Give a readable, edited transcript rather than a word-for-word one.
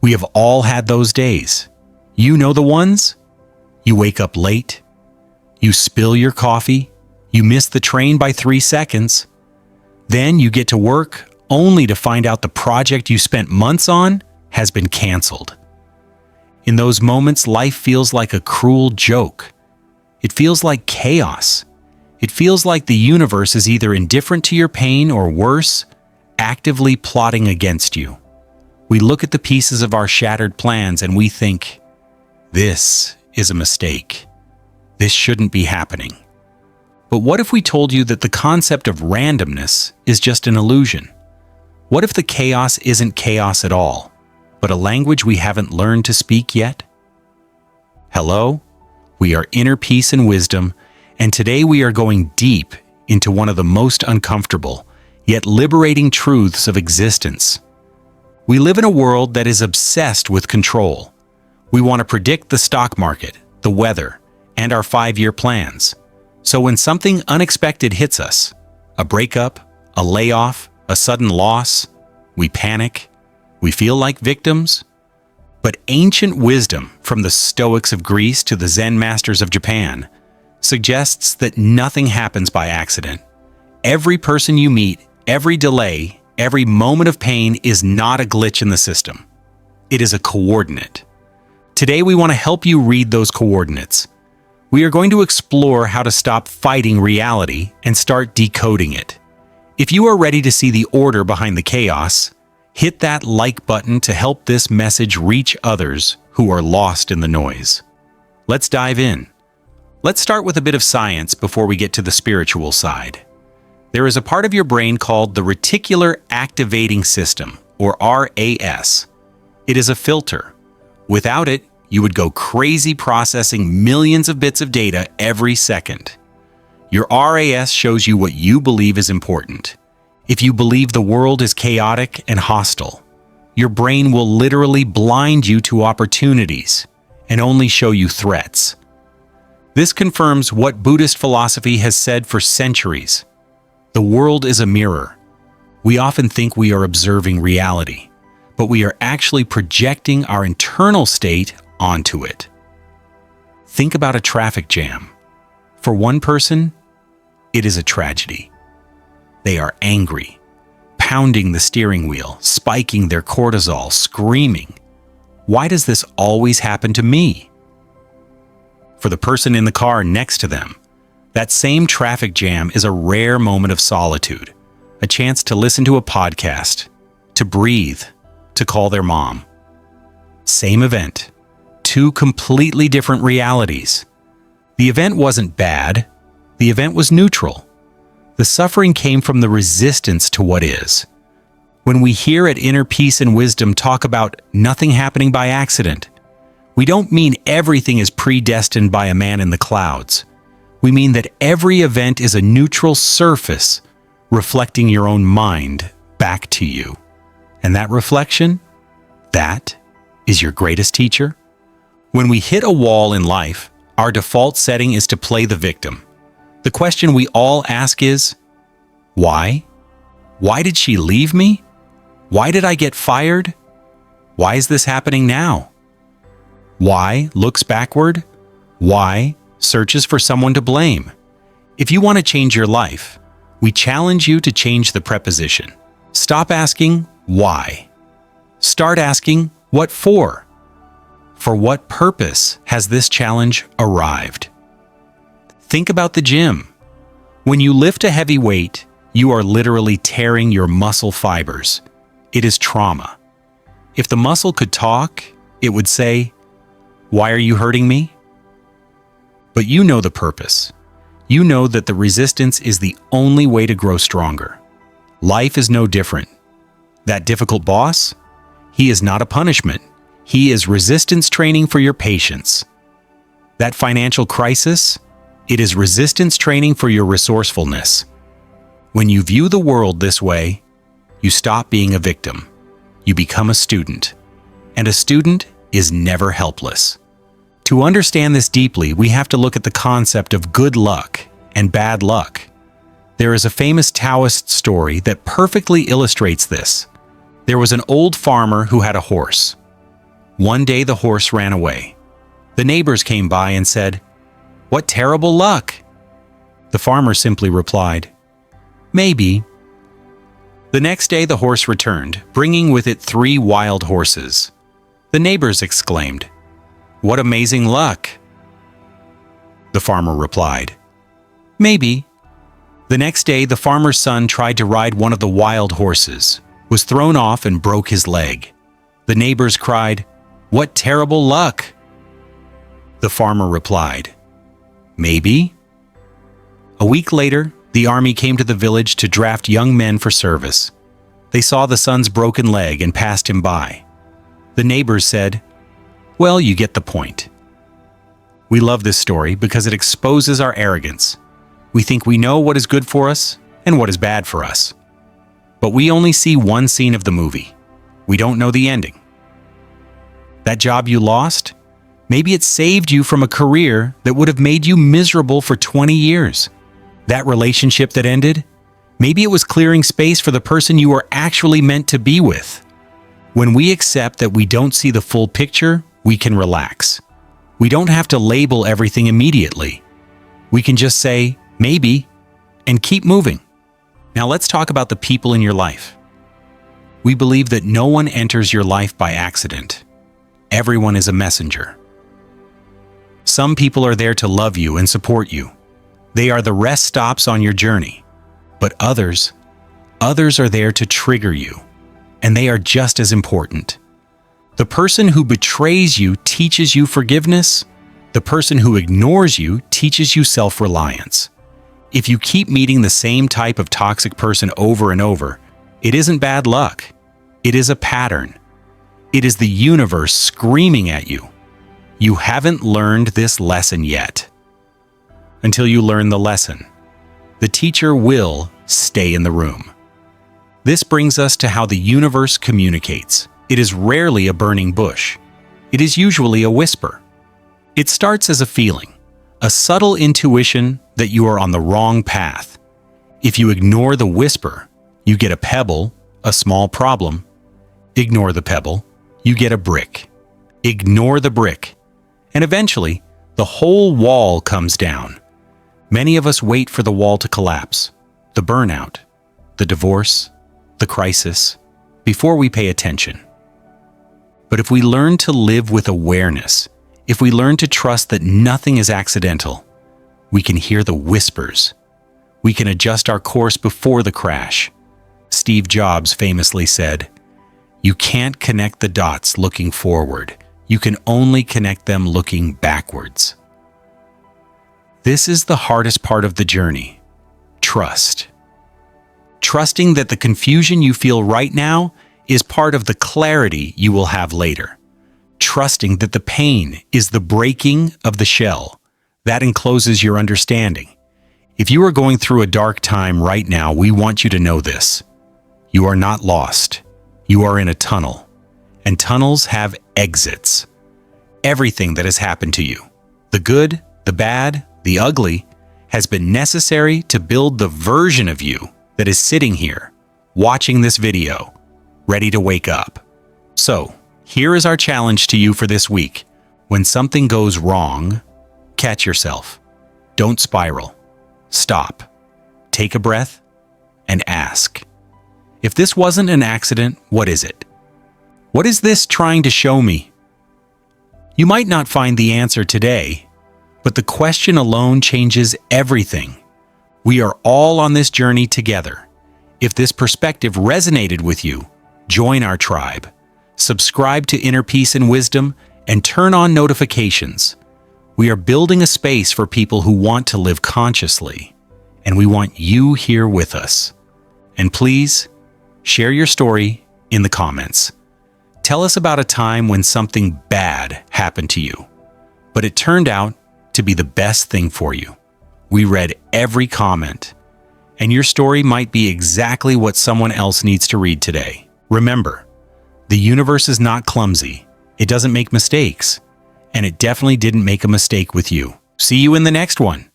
We have all had those days. You know the ones? You wake up late. You spill your coffee. You miss the train by 3 seconds. Then you get to work only to find out the project you spent months on has been canceled. In those moments, life feels like a cruel joke. It feels like chaos. It feels like the universe is either indifferent to your pain or worse, actively plotting against you. We look at the pieces of our shattered plans and we think, this is a mistake. This shouldn't be happening. But what if we told you that the concept of randomness is just an illusion? What if the chaos isn't chaos at all, but a language we haven't learned to speak yet? Hello, we are Inner Peace and Wisdom, and today we are going deep into one of the most uncomfortable, yet liberating truths of existence. We live in a world that is obsessed with control. We want to predict the stock market, the weather, and our 5-year plans. So when something unexpected hits us, a breakup, a layoff, a sudden loss, we panic, we feel like victims. But ancient wisdom, from the Stoics of Greece to the Zen masters of Japan, suggests that nothing happens by accident. Every person you meet, every delay, every moment of pain is not a glitch in the system. It is a coordinate. Today we want to help you read those coordinates. We are going to explore how to stop fighting reality and start decoding it. If you are ready to see the order behind the chaos, hit that like button to help this message reach others who are lost in the noise. Let's dive in. Let's start with a bit of science before we get to the spiritual side. There is a part of your brain called the Reticular Activating System, or RAS. It is a filter. Without it, you would go crazy processing millions of bits of data every second. Your RAS shows you what you believe is important. If you believe the world is chaotic and hostile, your brain will literally blind you to opportunities and only show you threats. This confirms what Buddhist philosophy has said for centuries. The world is a mirror. We often think we are observing reality, but we are actually projecting our internal state onto it. Think about a traffic jam. For one person, it is a tragedy. They are angry, pounding the steering wheel, spiking their cortisol, screaming, "Why does this always happen to me?" For the person in the car next to them, that same traffic jam is a rare moment of solitude, a chance to listen to a podcast, to breathe, to call their mom. Same event, 2 completely different realities. The event wasn't bad, the event was neutral. The suffering came from the resistance to what is. When we here at Inner Peace and Wisdom talk about nothing happening by accident, we don't mean everything is predestined by a man in the clouds. We mean that every event is a neutral surface reflecting your own mind back to you. And that reflection, that is your greatest teacher. When we hit a wall in life, our default setting is to play the victim. The question we all ask is, why? Why did she leave me? Why did I get fired? Why is this happening now? Why looks backward? Why searches for someone to blame? If you want to change your life, we challenge you to change the preposition. Stop asking why. Start asking what for. For what purpose has this challenge arrived? Think about the gym. When you lift a heavy weight, you are literally tearing your muscle fibers. It is trauma. If the muscle could talk, it would say, "Why are you hurting me?" But you know the purpose. You know that the resistance is the only way to grow stronger. Life is no different. That difficult boss? He is not a punishment. He is resistance training for your patience. That financial crisis? It is resistance training for your resourcefulness. When you view the world this way, you stop being a victim. You become a student. And a student is never helpless. To understand this deeply, we have to look at the concept of good luck and bad luck. There is a famous Taoist story that perfectly illustrates this. There was an old farmer who had a horse. One day the horse ran away. The neighbors came by and said, "What terrible luck!" The farmer simply replied, "Maybe." The next day the horse returned, bringing with it 3 wild horses. The neighbors exclaimed, "What amazing luck!" The farmer replied, "Maybe." The next day the farmer's son tried to ride one of the wild horses, was thrown off and broke his leg. The neighbors cried, "What terrible luck!" The farmer replied, "Maybe." A week later, the army came to the village to draft young men for service. They saw the son's broken leg and passed him by. The neighbors said, "Well, you get the point." We love this story because it exposes our arrogance. We think we know what is good for us and what is bad for us. But we only see one scene of the movie. We don't know the ending. That job you lost, maybe it saved you from a career that would have made you miserable for 20 years. That relationship that ended, maybe it was clearing space for the person you were actually meant to be with. When we accept that we don't see the full picture, we can relax. We don't have to label everything immediately. We can just say, maybe, and keep moving. Now let's talk about the people in your life. We believe that no one enters your life by accident. Everyone is a messenger. Some people are there to love you and support you. They are the rest stops on your journey. But others are there to trigger you, and they are just as important. The person who betrays you teaches you forgiveness. The person who ignores you teaches you self-reliance. If you keep meeting the same type of toxic person over and over, it isn't bad luck. It is a pattern. It is the universe screaming at you. You haven't learned this lesson yet. Until you learn the lesson, the teacher will stay in the room. This brings us to how the universe communicates. It is rarely a burning bush. It is usually a whisper. It starts as a feeling, a subtle intuition that you are on the wrong path. If you ignore the whisper, you get a pebble, a small problem. Ignore the pebble, you get a brick. Ignore the brick, and eventually, the whole wall comes down. Many of us wait for the wall to collapse, the burnout, the divorce, the crisis, before we pay attention. But if we learn to live with awareness, if we learn to trust that nothing is accidental, we can hear the whispers. We can adjust our course before the crash. Steve Jobs famously said, "You can't connect the dots looking forward. You can only connect them looking backwards." This is the hardest part of the journey. Trust. Trusting that the confusion you feel right now is part of the clarity you will have later. Trusting that the pain is the breaking of the shell that encloses your understanding. If you are going through a dark time right now, we want you to know this. You are not lost. You are in a tunnel, and tunnels have exits. Everything that has happened to you, the good, the bad, the ugly, has been necessary to build the version of you that is sitting here, watching this video, ready to wake up. So, here is our challenge to you for this week. When something goes wrong, catch yourself. Don't spiral. Stop. Take a breath and ask, if this wasn't an accident, what is it? What is this trying to show me? You might not find the answer today, but the question alone changes everything. We are all on this journey together. If this perspective resonated with you, join our tribe. Subscribe to Inner Peace and Wisdom and turn on notifications. We are building a space for people who want to live consciously, and we want you here with us. And please, share your story in the comments. Tell us about a time when something bad happened to you, but it turned out to be the best thing for you. We read every comment, and your story might be exactly what someone else needs to read today. Remember, the universe is not clumsy. It doesn't make mistakes, and it definitely didn't make a mistake with you. See you in the next one.